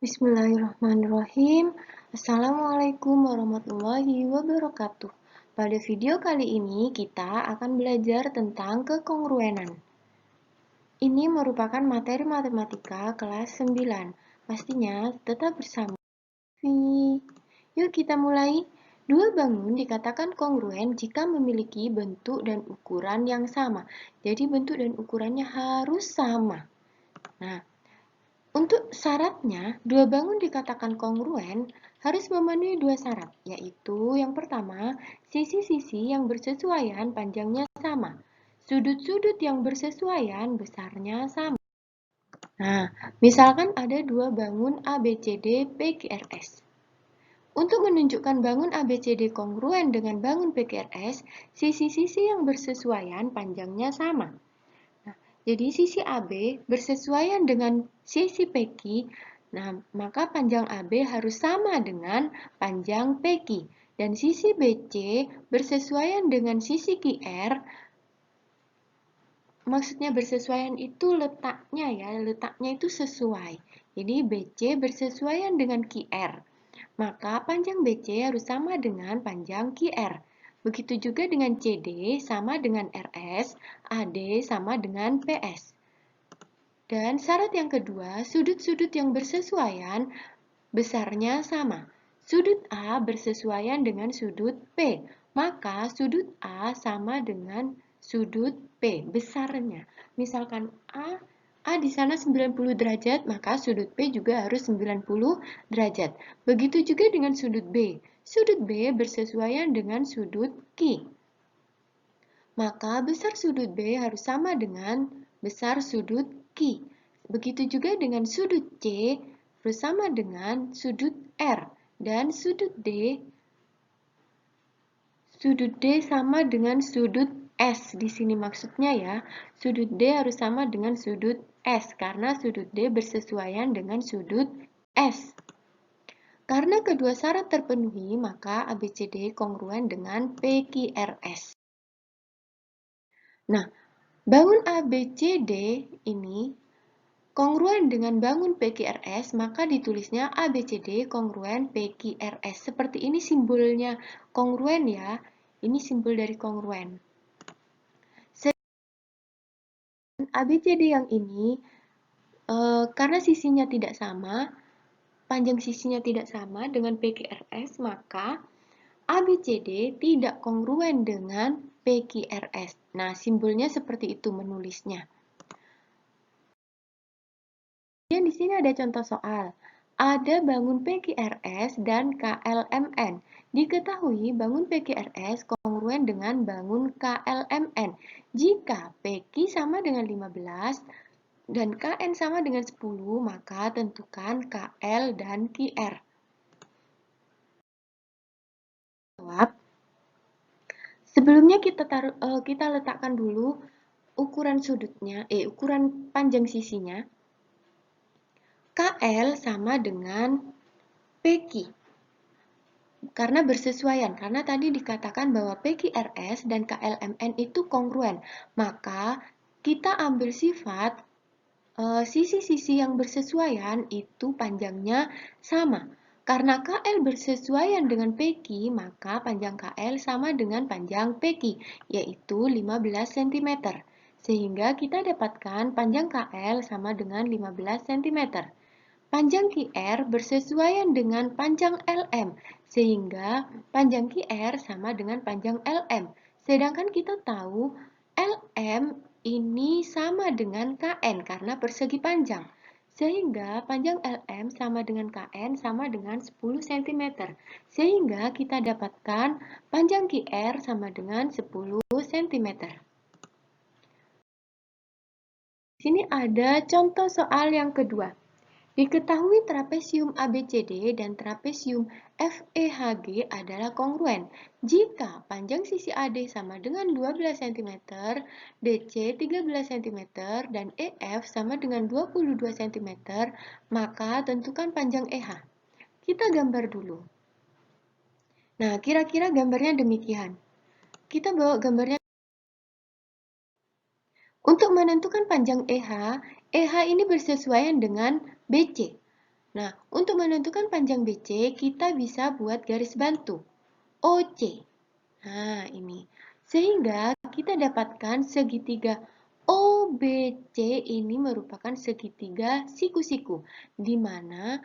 Bismillahirrahmanirrahim. Assalamualaikum warahmatullahi wabarakatuh. Pada video kali ini kita akan belajar tentang kekongruenan. Ini merupakan materi matematika kelas 9. Pastinya tetap bersama Vi. Yuk kita mulai. Dua bangun dikatakan kongruen jika memiliki bentuk dan ukuran yang sama. Jadi bentuk dan ukurannya harus sama. Nah, untuk syaratnya, dua bangun dikatakan kongruen harus memenuhi dua syarat, yaitu yang pertama, sisi-sisi yang bersesuaian panjangnya sama. Sudut-sudut yang bersesuaian besarnya sama. Nah, misalkan ada dua bangun ABCD PQRS. Untuk menunjukkan bangun ABCD kongruen dengan bangun PQRS, sisi-sisi yang bersesuaian panjangnya sama. Jadi sisi AB bersesuaian dengan sisi PQ, nah maka panjang AB harus sama dengan panjang PQ. Dan sisi BC bersesuaian dengan sisi QR, maksudnya bersesuaian itu letaknya ya, letaknya itu sesuai. Jadi BC bersesuaian dengan QR, maka panjang BC harus sama dengan panjang QR. Begitu juga dengan CD sama dengan RS, AD sama dengan PS. Dan syarat yang kedua, sudut-sudut yang bersesuaian besarnya sama. Sudut A bersesuaian dengan sudut P, maka sudut A sama dengan sudut P besarnya. Misalkan A di sana 90 derajat, maka sudut P juga harus 90 derajat. Begitu juga dengan sudut B. Sudut B bersesuaian dengan sudut Q. Maka besar sudut B harus sama dengan besar sudut Q. Begitu juga dengan sudut C bersama dengan sudut R. Dan sudut D sama dengan sudut S. Di sini maksudnya ya, sudut D harus sama dengan sudut S karena sudut D bersesuaian dengan sudut S. Karena kedua syarat terpenuhi, maka ABCD kongruen dengan PQRS. Nah, bangun ABCD ini kongruen dengan bangun PQRS, maka ditulisnya ABCD kongruen PQRS. Seperti ini simbolnya kongruen ya. Ini simbol dari kongruen. ABCD yang ini, karena sisinya tidak sama, panjang sisinya tidak sama dengan PQRS, maka ABCD tidak kongruen dengan PQRS. Nah, simbolnya seperti itu menulisnya. Dan di sini ada contoh soal. Ada bangun PQRS dan KLMN. Diketahui bangun PQRS kongruen dengan bangun KLMN. Jika PQ sama dengan 15 dan KN sama dengan 10, maka tentukan KL dan QR. Jawab. Sebelumnya kita letakkan dulu ukuran sudutnya, ukuran panjang sisinya. KL sama dengan PQ. Karena bersesuaian, karena tadi dikatakan bahwa PQRS dan KLMN itu kongruen. Maka kita ambil sifat sisi-sisi yang bersesuaian itu panjangnya sama. Karena KL bersesuaian dengan PQ, maka panjang KL sama dengan panjang PQ, yaitu 15 cm. Sehingga kita dapatkan panjang KL sama dengan 15 cm. Panjang QR bersesuaian dengan panjang LM, sehingga panjang QR sama dengan panjang LM. Sedangkan kita tahu LM ini sama dengan KN karena persegi panjang. Sehingga panjang LM sama dengan KN sama dengan 10 cm. Sehingga kita dapatkan panjang QR sama dengan 10 cm. Di sini ada contoh soal yang kedua. Diketahui trapesium ABCD dan trapesium FEHG adalah kongruen jika panjang sisi AD sama dengan 12 cm, DC 13 cm, dan EF sama dengan 22 cm, maka tentukan panjang EH. Kita gambar dulu. Nah, kira-kira gambarnya demikian. Kita bawa gambarnya. Untuk menentukan panjang EH ini bersesuaian dengan BC. Nah, untuk menentukan panjang BC, kita bisa buat garis bantu, OC. Nah, ini. Sehingga kita dapatkan segitiga OBC ini merupakan segitiga siku-siku, di mana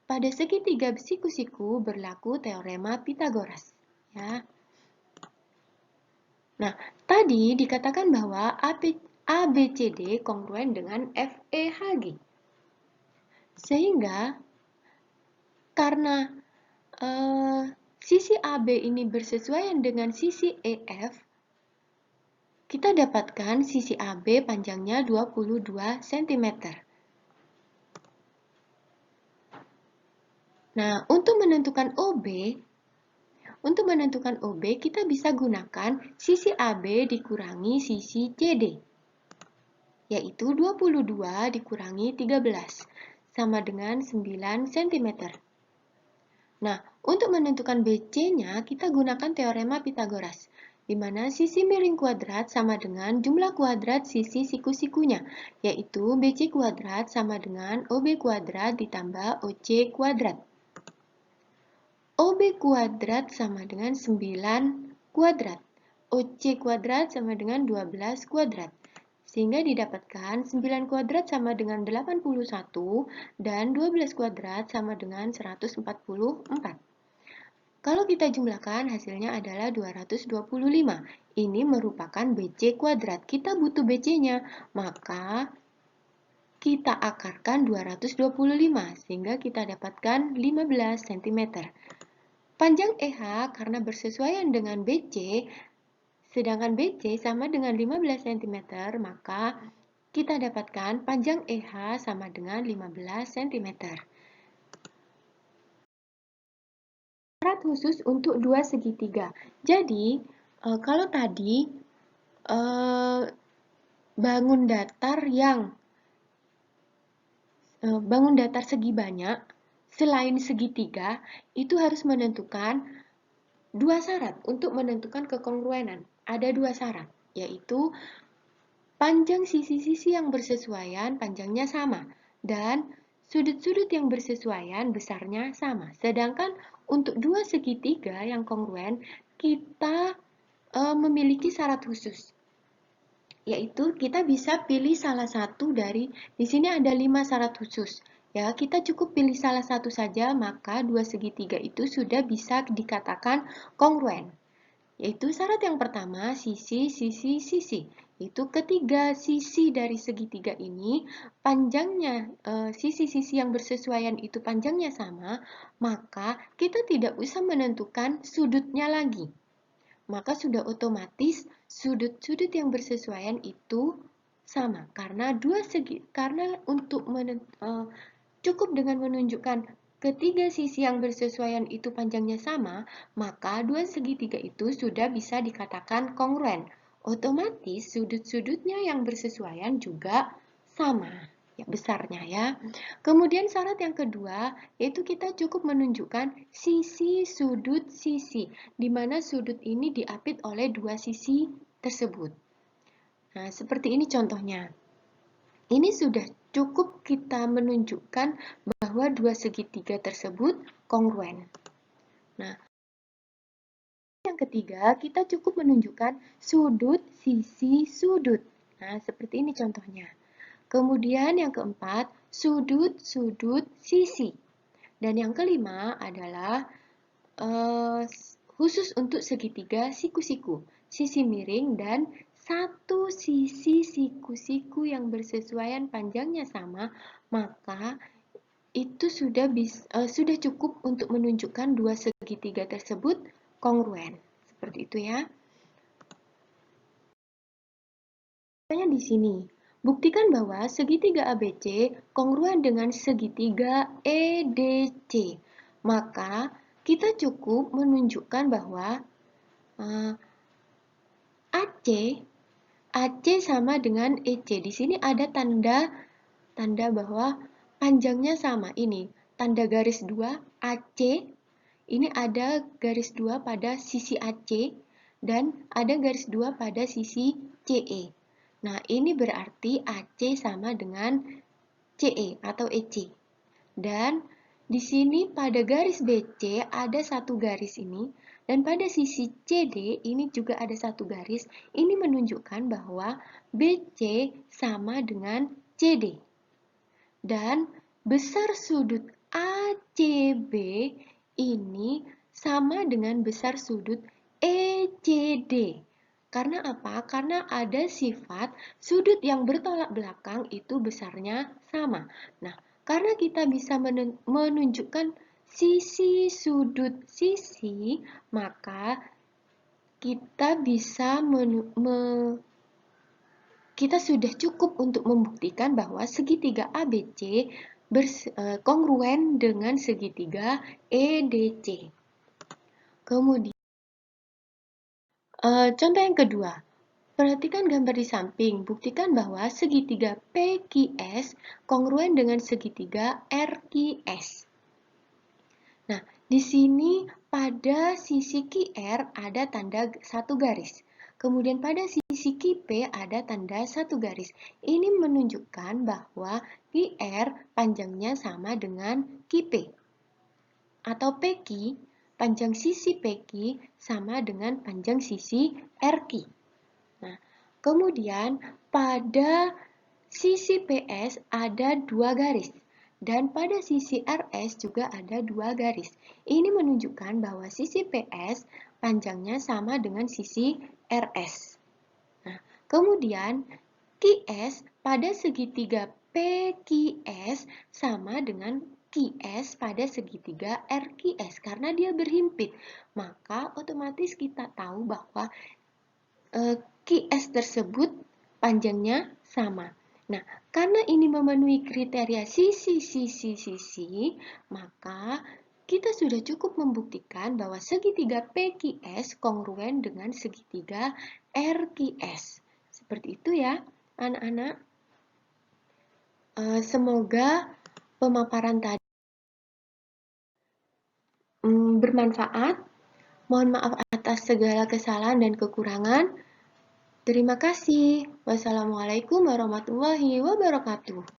pada segitiga siku-siku berlaku teorema Pitagoras. Ya. Nah, tadi dikatakan bahwa ABCD kongruen dengan FEHG. Sehingga karena sisi AB ini bersesuaian dengan sisi EF, kita dapatkan sisi AB panjangnya 22 cm. Nah, untuk menentukan OB kita bisa gunakan sisi AB dikurangi sisi CD, yaitu 22 dikurangi 13, sama dengan 9 cm. Nah, untuk menentukan BC-nya, kita gunakan teorema Pitagoras, di mana sisi miring kuadrat sama dengan jumlah kuadrat sisi siku-sikunya, yaitu BC kuadrat sama dengan OB kuadrat ditambah OC kuadrat. OB kuadrat sama dengan 9 kuadrat. OC kuadrat sama dengan 12 kuadrat. Sehingga didapatkan 9 kuadrat sama dengan 81 dan 12 kuadrat sama dengan 144. Kalau kita jumlahkan hasilnya adalah 225. Ini merupakan BC kuadrat. Kita butuh BC-nya, maka kita akarkan 225 sehingga kita dapatkan 15 cm. Panjang EH karena bersesuaian dengan BC, sedangkan BC sama dengan 15 cm, maka kita dapatkan panjang EH sama dengan 15 cm. Syarat khusus untuk dua segitiga. Jadi, kalau tadi bangun datar segi banyak, selain segitiga, itu harus menentukan dua syarat untuk menentukan kekongruenan. Ada dua syarat, yaitu panjang sisi-sisi yang bersesuaian panjangnya sama, dan sudut-sudut yang bersesuaian besarnya sama. Sedangkan untuk dua segitiga yang kongruen, kita memiliki syarat khusus, yaitu kita bisa pilih salah satu dari, di sini ada 5 syarat khusus. Ya, kita cukup pilih salah satu saja, maka dua segitiga itu sudah bisa dikatakan kongruen. Yaitu syarat yang pertama, sisi. Itu ketiga sisi dari segitiga ini, panjangnya, sisi-sisi yang bersesuaian itu panjangnya sama, maka kita tidak usah menentukan sudutnya lagi. Maka sudah otomatis sudut-sudut yang bersesuaian itu sama, karena cukup dengan menunjukkan ketiga sisi yang bersesuaian itu panjangnya sama, maka dua segitiga itu sudah bisa dikatakan kongruen. Otomatis sudut-sudutnya yang bersesuaian juga sama ya besarnya ya. Kemudian syarat yang kedua yaitu kita cukup menunjukkan sisi sudut sisi, di mana sudut ini diapit oleh dua sisi tersebut. Nah, seperti ini contohnya. Ini sudah cukup kita menunjukkan bahwa dua segitiga tersebut kongruen. Nah, yang ketiga, kita cukup menunjukkan sudut sisi sudut. Nah, seperti ini contohnya. Kemudian yang keempat, sudut-sudut sisi. Dan yang kelima adalah khusus untuk segitiga siku-siku, sisi miring dan satu sisi siku-siku yang bersesuaian panjangnya sama, maka itu sudah cukup untuk menunjukkan dua segitiga tersebut kongruen. Seperti itu ya. Di sini, buktikan bahwa segitiga ABC kongruen dengan segitiga EDC. Maka, kita cukup menunjukkan bahwa AC sama dengan EC. Di sini ada tanda bahwa panjangnya sama. Ini tanda garis 2 AC. Ini ada garis 2 pada sisi AC dan ada garis 2 pada sisi CE. Nah, ini berarti AC sama dengan CE atau EC. Dan di sini pada garis BC ada satu garis ini, dan pada sisi CD ini juga ada satu garis. Ini menunjukkan bahwa BC sama dengan CD. Dan besar sudut ACB ini sama dengan besar sudut ECD. Karena apa? Karena ada sifat sudut yang bertolak belakang itu besarnya sama. Nah, karena kita bisa menunjukkan sisi sudut sisi, maka kita bisa kita sudah cukup untuk membuktikan bahwa segitiga ABC kongruen dengan segitiga EDC. Kemudian, contoh yang kedua, perhatikan gambar di samping. Buktikan bahwa segitiga PQS kongruen dengan segitiga RQS. Nah, di sini pada sisi QR ada tanda satu garis. Kemudian pada sisi QP ada tanda satu garis. Ini menunjukkan bahwa QR panjangnya sama dengan QP. Atau PQ, panjang sisi PQ sama dengan panjang sisi RQ. Nah, kemudian pada sisi PS ada dua garis. Dan pada sisi RS juga ada dua garis. Ini menunjukkan bahwa sisi PS panjangnya sama dengan sisi RS. Nah, kemudian QS pada segitiga PQS sama dengan QS pada segitiga RQS karena dia berhimpit. Maka otomatis kita tahu bahwa QS tersebut panjangnya sama. Nah, karena ini memenuhi kriteria sisi-sisi-sisi, maka kita sudah cukup membuktikan bahwa segitiga PQS kongruen dengan segitiga RQS. Seperti itu ya, anak-anak. Semoga pemaparan tadi bermanfaat. Mohon maaf atas segala kesalahan dan kekurangan. Terima kasih. Wassalamualaikum warahmatullahi wabarakatuh.